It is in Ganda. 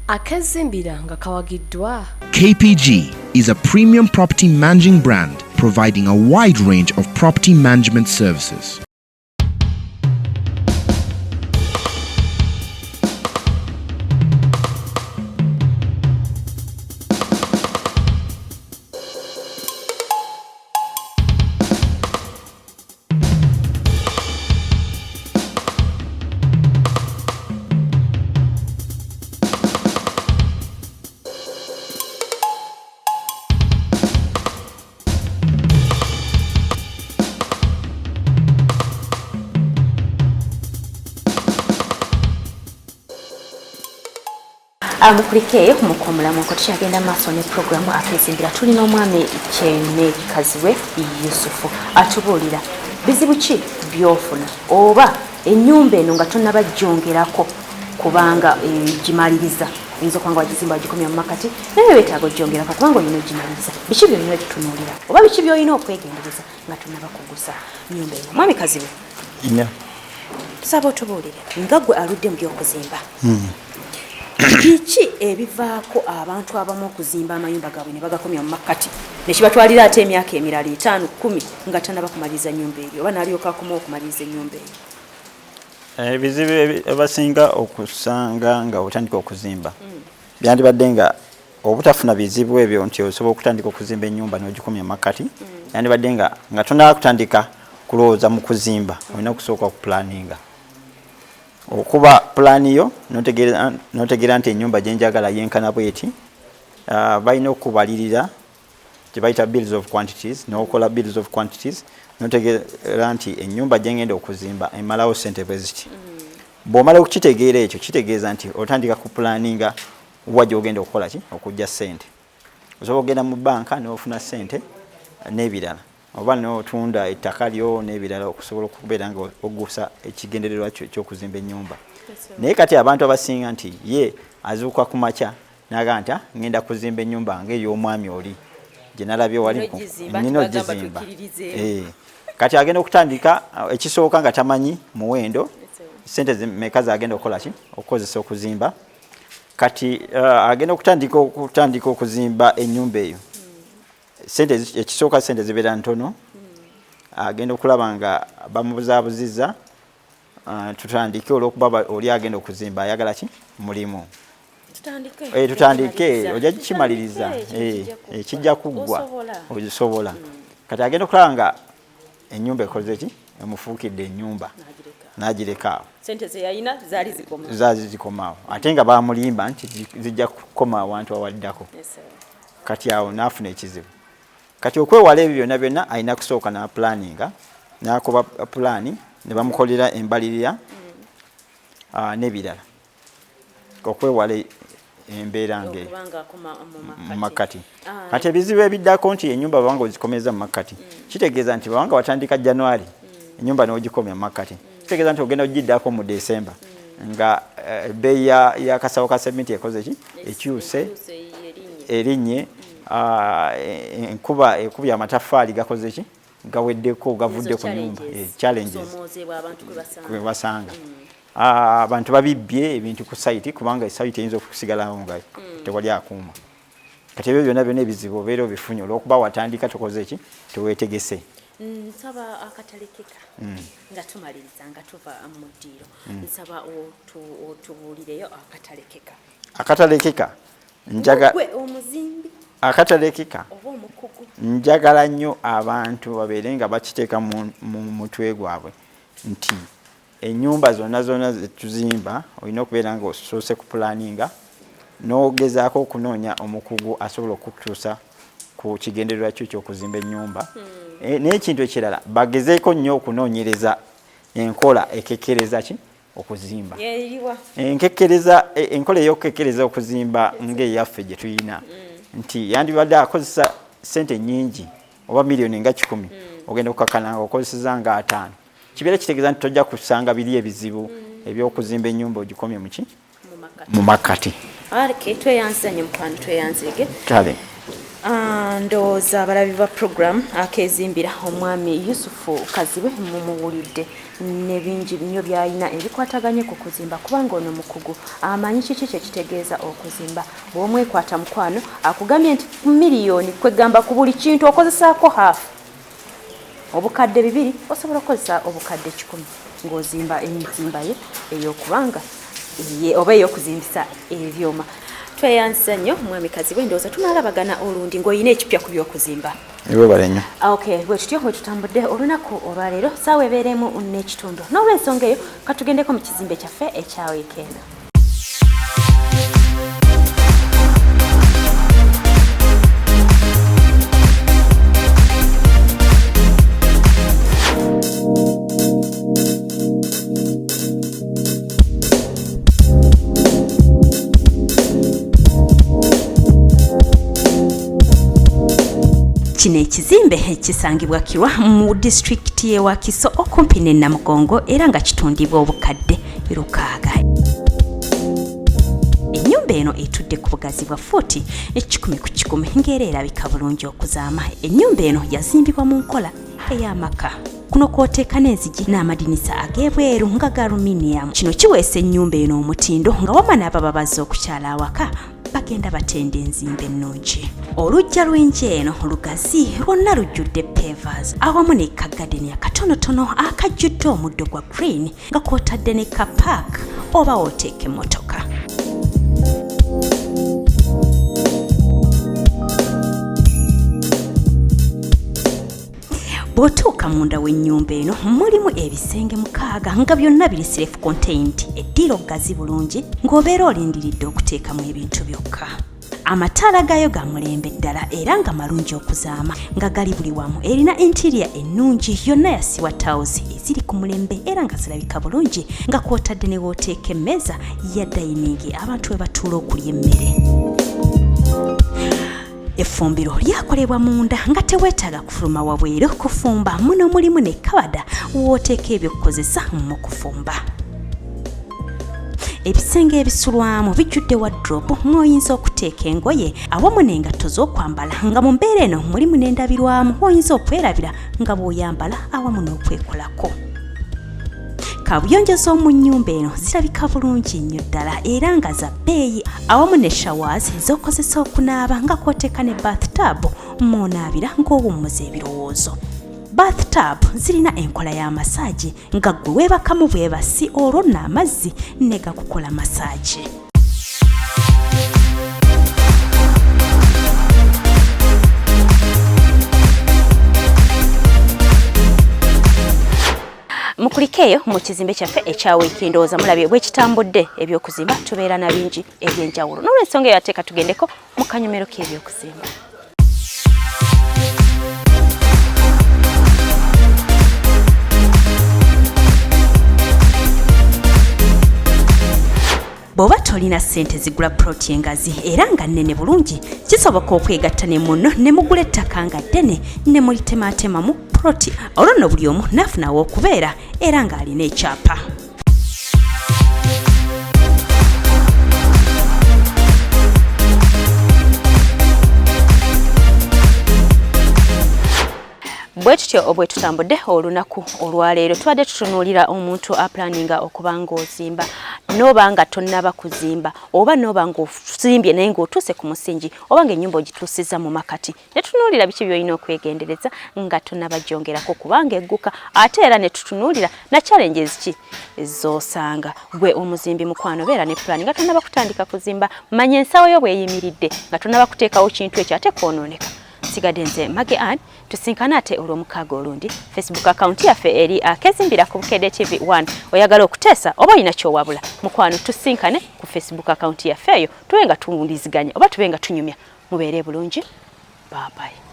Akazimbira nga kawagiddwa. KPG is a premium property managing brand providing a wide range of property management services. Amukulike kumukomula mu kotisha agenda maaso ne programu Akazimbira tulina omwami Kyene Kaziwe Yusufu atubuulira bizibu ki byofuna oba ennyumba eno nga tonnabajjongerako kubanga gimaliriza oyinza kwanga wagizimba wagikomya mu makati naye weetaaga ojjongerako kubanga olina ogimaliriza biki byolina bitunuulira oba biki byolina okwegendereza nga tonnabakugusa nnyumba eno mwami Kaziwe tusaba otubuulire nga gwe aludde mu by'okuzimba biki ebivaako abantu abamu okuzimba amayumba gaabwe ne bagakomya mu makati nekibatwalira ate emyaka emirala 5-10 nga tannabakumaliriza nnyumba eyo oba naalyoka akoma okumaliriza ennyumba eyo. Ebizibu ebasinga okusanga nga otandika okuzimba byandibadde nga obutafuna bizibu ebyo nti osobola okutandika okuzimba ennyumba n'ogikomya mu makati yandibadde nga tonnaba kutandika kulowooza mu kuzimba olina okusooka okupulaninga okuba plani yo notegeera nti ennyumba gyenjagala yenkana bweti balina okubalirira gye bayita bills of quantities n'okola bills of quantities notegeera nti ennyumba gyengenda okuzimba emalawo ssente bwe ziti bw'omala okukitegeera ekyo kitegeeza nti otandika ku planinga wa gy'ogenda okukola ki okujja ssente osobola okugenda mu banka n'ofuna ssente n'ebirala oba n'otunda ettaka lyo n'ebirala okusobola okubeera nga ogusa ekigendererwa ky'okuzimba ennyumba naye kati abantu abasinga nti ye azuuka ku makya n'agamba nti ngenda kuzimba ennyumba ng'ey'omwami oli gye nalabye wali nnina ogizimba kati agenda okutandika ekisooka nga tamanyi muwendo ssente meka zagenda okukola ki okukozesa okuzimba kati agenda okutandika okuzimba ennyumba eyo ekisooka ssente zibeera ntono agenda okulaba nga bamubuzaabuzizza tutandike olw'okuba oli agenda okuzimba ayagala ki mulimu tutandike ojja kimaliriza kijja kuggwa ogisobola kati agenda okulaba nga ennyumba ekoze ki emufuukidde ennyumba n'agireka zaali zikomaawo ate nga bamulimba nti zijja kukoma awantu awaddako kati awo n'afuna ekizibu kati okwewala ebyo byonna byonna alina kusooka n'apulaninga n'akoba pulaani ne bamukolera embalirira n'ebirala okwewala embeera nge mu makati kati ebizibu ebiddako nti ennyumba babanga ozikomeza mu makati kitegeeza nti babanga watandika January ennyumba n'ogikomya mu makati kitegeeza nti ogenda ogiddako mu December nga ebbeeyi y'akasawo ka sementi ekoze ki ekyuse erinnye enkuba ekubya amataffaali gakoze ki gaweddeko gavudde ku nyumba challenges kwe basanga abantu babibbye ebintu ku site kubanga site eyinza okusigalawo nga tewali akuuma kati ebyo byonna byonna ebizibu obeera obifunye olw'okuba watandika tokoze ki teweetegese nsaba akatalekeka nga tumaliriza nga tuva mu ddiiro nsaba otubuulireyo akatalekeka omuzimbi akatalekeka njagala nnyo abantu babeere nga bakiteeka mu mutwe gwabwe nti ennyumba zonna zetuzimba olina okubeera nga osoose ku pulaninga n'ogezaako okunoonya omukugu asobola okutuusa ku kigendererwa kyo ky'okuzimba ennyumba naye ekintu ekirala bagezeeko nnyo okunoonyereza enkola ekekkereza ki okuzimba enkola ey'okukekkereza okuzimba ng'eyaffe gye tuyina nti yandibadde akozesa ssente nnyingi oba miliyoni nga 10 ogenda okukakana nga okozeseza nga 5 kibeera kitegeeza nti tojja kusanga biri ebizibu eby'okuzimba ennyumba ogikomye mu makati tweyanzanye mukwano tweyanzege kale Ndowooza abalabi ba program akezimbira omwami Yusufu Kazibe mumuwulidde ne bingi nnyo by'alina ebikwataganye ku kuzimba kubanga ono mukugu amanyi kiki kitegeeza okuzimba bw'omwekwata mukwano akugambye nti miliyoni kwegamba ku buli kintu okozesaako hafu obukadde 2 osobola okukozesa obukadde 10 ng'ozimba enzimba ye ey'okubanga oba ey'okuzimbisa ebyoma. Tweyansa nnyo mwami Kazibe ndowooza tunaalabagana olundi ng'olina ekipya ku by'okuzimba. Ewe balenyo. Okay, bwe tutyo bwe tutambudde olunaku olwaleero ssaawa ebeeremu n'ekitundu. N'olw'ensonga eyo katugendeko mu kizimbe kyaffe ekya weekend. Kino ekizimbe ekisangibwa Kirwa mu district y'e Wakiso okumpi ne Namugongo era nga kitundibwa obukadde 600. Ennyumba eno etudde ku bugazi bwa 40 10 ku 10 ng'era erabika bulungi okuzaama. Ennyumba eno yazimbibwa mu nkola ey'amaka. Kuno kwoteeka n'enzigi n'amadinisa ag'ebweru nga ga aluminium. Kino kiweesa ennyumba eno omutindo nga wama n'ababa bazze okukyala awaka bagenda batenda enzimba ennungi. Olujja lw'enju eno lugazi lwonna lujjudde pavers awamu ne kagadeni akatonotono akajjudde omuddo gwa green nga kwotadde ne kapaaka oba wooteeka emmotoka. Bw'otuuka munda w'ennyumba eno mulimu ebisenge 6 nga byonna biri self-contained eddiiro ggazi bulungi ng'obeera olindiridde okuteekamu ebintu byokka. Amataala gayo ga mulembe ddala era nga malungi okuzaama nga gali buli wamu. Erina interior ennungi yonna yasiwa tiles eziri ku mulembe era nga zirabika bulungi nga kwotadde ne wooteeka emmeeza ya dining abantu we batuula okulya emmere. Effumbiro lyakolebwa munda nga teweetaaga kufuluma wabweru kufumba. Muno mulimu ne kabada wooteeka ebyokukozesa mu kufumba. Ebisenge ebisulwamu bijjudde wardrobe mw'oyinza okuteeka engoye awamu n'engatto z'okwambala nga mu mbeera eno mulimu n'endabirwamu oyinza okwerabira nga bw'oyambala awamu n'okwekolako. Kabuyonjo z'omu nnyumba eno zirabika bulungi nnyo ddala era nga za bbeeyi awamu ne showers z'okozesa okunaaba nga kw'oteeka ne bathtub mw'onaabira ng'owummuza ebirowoozo. Bathtub zirina enkola ya massage nga ggwe weebakamu bwebasi olwo nno amazzi ne gakukola massage. Mukulikeeyo mu kizimbe kyaffe ekya weekend ndowooza mulabye bwe kitambudde ebyokuzimba tubeera na bingi eby'enjawulo. N'olw'ensonga eyo ateeka tugendeko mu kanyomero k'ebyokuzimba. Bw'oba tolina ssente zigula ploti engazi era nga nnene bulungi kisoboka okwegatta ne munno ne mugula ettaka nga ddene ne mulitemaatemamu ploti olwo nno buli omu n'afunawo okubeera era ng'alina ekyapa. Bwe tutyo obwe tutambudde olunaku olwaleero tubadde tutunuulira omuntu aplaninga okuba ng'ozimba n'oba nga tonnaba kuzimba oba n'oba ng'ozimbye naye ng'otuuse ku musingi oba ng'ennyumba ogituusizza mu makati ne tutunuulira biki by'olina okwegendereza nga tonnaba gyongerako kubanga egguka ate era ne tutunuulira na challenges ki z'osanga gwe omuzimbi mukwano beera ne plan nga tonnaba kutandika kuzimba manya ensawo yo bw'eyimiridde nga tonnaba kuteekawo kintu ekyo ate kwonooneka. Sigadde nze Mage Ann tusinkana ate olw'omukaaga olundi Facebook account yaffe eri akezimbira ku Bukedde TV 1 oyagala okuteesa oba olina kyowabula mukwano tusinkane ku Facebook account yaffe eyo tube nga tuwuliziganya oba tube nga tunyumya mubeere bulungi. Bye bye.